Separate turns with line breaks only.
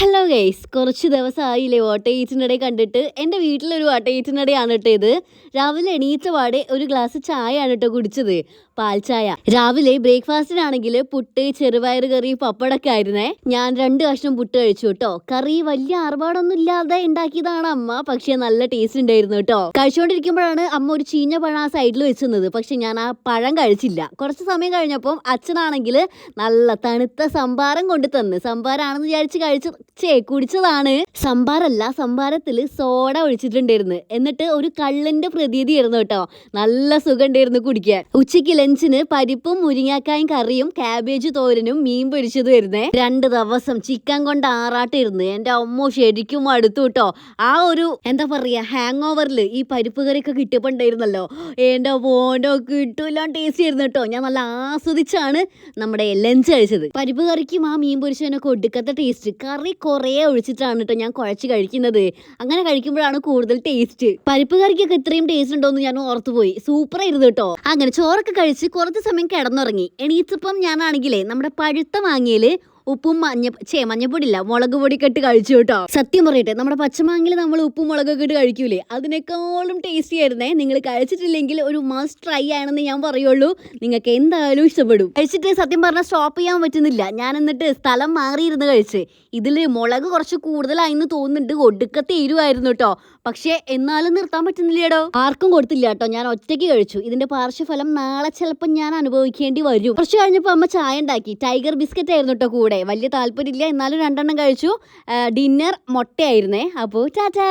Hello guys, കുറച്ച് ദിവസമായില്ലേ ഓട്ടയീറ്റിനിടെ കണ്ടിട്ട്. എൻ്റെ വീട്ടിലൊരു ഓട്ടയീറ്റിനിടെയാണ് കേട്ടോ ഇത്. രാവിലെ എണീറ്റ പാടെ ഒരു ഗ്ലാസ് ചായയാണ് കേട്ടോ കുടിച്ചത്, പാൽ ചായ. രാവിലെ ബ്രേക്ക്ഫാസ്റ്റിനാണെങ്കിൽ പുട്ട്, ചെറുപയർ കറി, പപ്പടൊക്കെ ആയിരുന്നേ. ഞാൻ 2 കഷ്ണം പുട്ട് കഴിച്ചു കേട്ടോ. കറി വലിയ ആർഭാടൊന്നും ഇല്ലാതെ ഉണ്ടാക്കിയതാണ് അമ്മ, പക്ഷെ നല്ല ടേസ്റ്റ് ഉണ്ടായിരുന്നു കേട്ടോ. കഴിച്ചുകൊണ്ടിരിക്കുമ്പോഴാണ് അമ്മ ഒരു ചീഞ്ഞ പഴം ആ സൈഡിൽ വെച്ചത്. പക്ഷെ ഞാൻ ആ പഴം കഴിച്ചില്ല. കുറച്ച് സമയം കഴിഞ്ഞപ്പോൾ അച്ഛനാണെങ്കിൽ നല്ല തണുത്ത സംഭാരം കൊണ്ട് തന്ന്. സംഭാരാണെന്ന് വിചാരിച്ച് കുടിച്ചതാണ്. സംഭാരല്ല, സംഭാരത്തിൽ സോഡ ഒഴിച്ചിട്ടുണ്ടായിരുന്നു. എന്നിട്ട് ഒരു കള്ളിന്റെ പ്രതീതിയായിരുന്നു കേട്ടോ. നല്ല സുഖം ഉണ്ടായിരുന്നു കുടിക്കാൻ. ഉച്ചയ്ക്ക് ലഞ്ചിന് പരിപ്പും മുരിങ്ങാക്കായും കറിയും കാബേജ് തോരനും മീൻ പൊരിച്ചത് വരുന്നേ. 2 ദിവസം ചിക്കൻ കൊണ്ട് ആറാട്ടിരുന്നു. എൻ്റെ അമ്മ ശരിക്കും അടുത്തു കേട്ടോ. ആ ഒരു എന്താ പറയാ ഹാങ് ഓവറിൽ ഈ പരിപ്പ് കറിയൊക്കെ കിട്ടിയപ്പോൾ ഉണ്ടായിരുന്നല്ലോ, എൻ്റെ പോണ്ടോ കിട്ടൂല ടേസ്റ്റ് ആയിരുന്നു കേട്ടോ. ഞാൻ നല്ല ആസ്വദിച്ചാണ് നമ്മുടെ ലഞ്ച് കഴിച്ചത്. പരിപ്പ് കറിക്കും ആ മീൻ പൊരിച്ചതിനൊക്കെ ഒടുക്കത്തെ ടേസ്റ്റ്. കറി കുറേ ഒഴിച്ചിട്ടാണ് കേട്ടോ ഞാൻ കുഴച്ച് കഴിക്കുന്നത്. അങ്ങനെ കഴിക്കുമ്പോഴാണ് കൂടുതൽ ടേസ്റ്റ്. പരിപ്പ് കറിക്കൊക്കെ ഇത്രയും ടേസ്റ്റ് ഉണ്ടോയെന്ന് ഞാൻ ഓർത്തുപോയി. സൂപ്പർ ആയിരുന്നു കേട്ടോ. അങ്ങനെ ചോറൊക്കെ കഴിച്ച് കുറച്ച് സമയം കിടന്നുറങ്ങി. എണീച്ചപ്പം ഞാനാണെങ്കിലേ നമ്മുടെ പഴുത്ത മാങ്ങയില് ഉപ്പും മഞ്ഞപ്പൊടിയില്ല, മുളക് പൊടിയൊക്കെ ഇട്ട് കഴിച്ചു കേട്ടോ. സത്യം പറയട്ടെ, നമ്മുടെ പച്ചമാങ്ങയിൽ നമ്മൾ ഉപ്പും മുളകൊക്കെ ഇട്ട് കഴിക്കൂലേ, അതിനേക്കാളും ടേസ്റ്റി ആയിരുന്നേ. നിങ്ങൾ കഴിച്ചിട്ടില്ലെങ്കിൽ ഒരു മസ്റ്റ് ട്രൈ ആണെന്ന് ഞാൻ പറയുള്ളൂ. നിങ്ങൾക്ക് എന്തായാലും ഇഷ്ടപ്പെടും. കഴിച്ചിട്ട് സത്യം പറഞ്ഞാൽ സ്റ്റോപ്പ് ചെയ്യാൻ പറ്റുന്നില്ല. ഞാൻ എന്നിട്ട് സ്ഥലം മാറിയിരുന്ന് കഴിച്ച്. ഇതിൽ മുളക് കുറച്ച് കൂടുതലായിന്ന് തോന്നുന്നുണ്ട്. ഒടുക്കത്തെ എരിവായിരുന്നു കേട്ടോ. പക്ഷേ എന്നാലും നിർത്താൻ പറ്റുന്നില്ലേടോ. ആർക്കും കൊടുത്തില്ല കേട്ടോ, ഞാൻ ഒറ്റയ്ക്ക് കഴിച്ചു. ഇതിന്റെ പാർശ്വഫലം നാളെ ചിലപ്പോൾ ഞാൻ അനുഭവിക്കേണ്ടി വരും. കുറച്ച് കഴിഞ്ഞപ്പോൾ അമ്മ ചായ ഉണ്ടാക്കി. ടൈഗർ ബിസ്ക്കറ്റ് ആയിരുന്നു കേട്ടോ കൂടെ. വലിയ താല്പര്യമില്ല, എന്നാലും 2 എണ്ണം കഴിച്ചു. ഡിന്നർ മുട്ടയായിരുന്നേ. അപ്പോൾ ടാറ്റാ.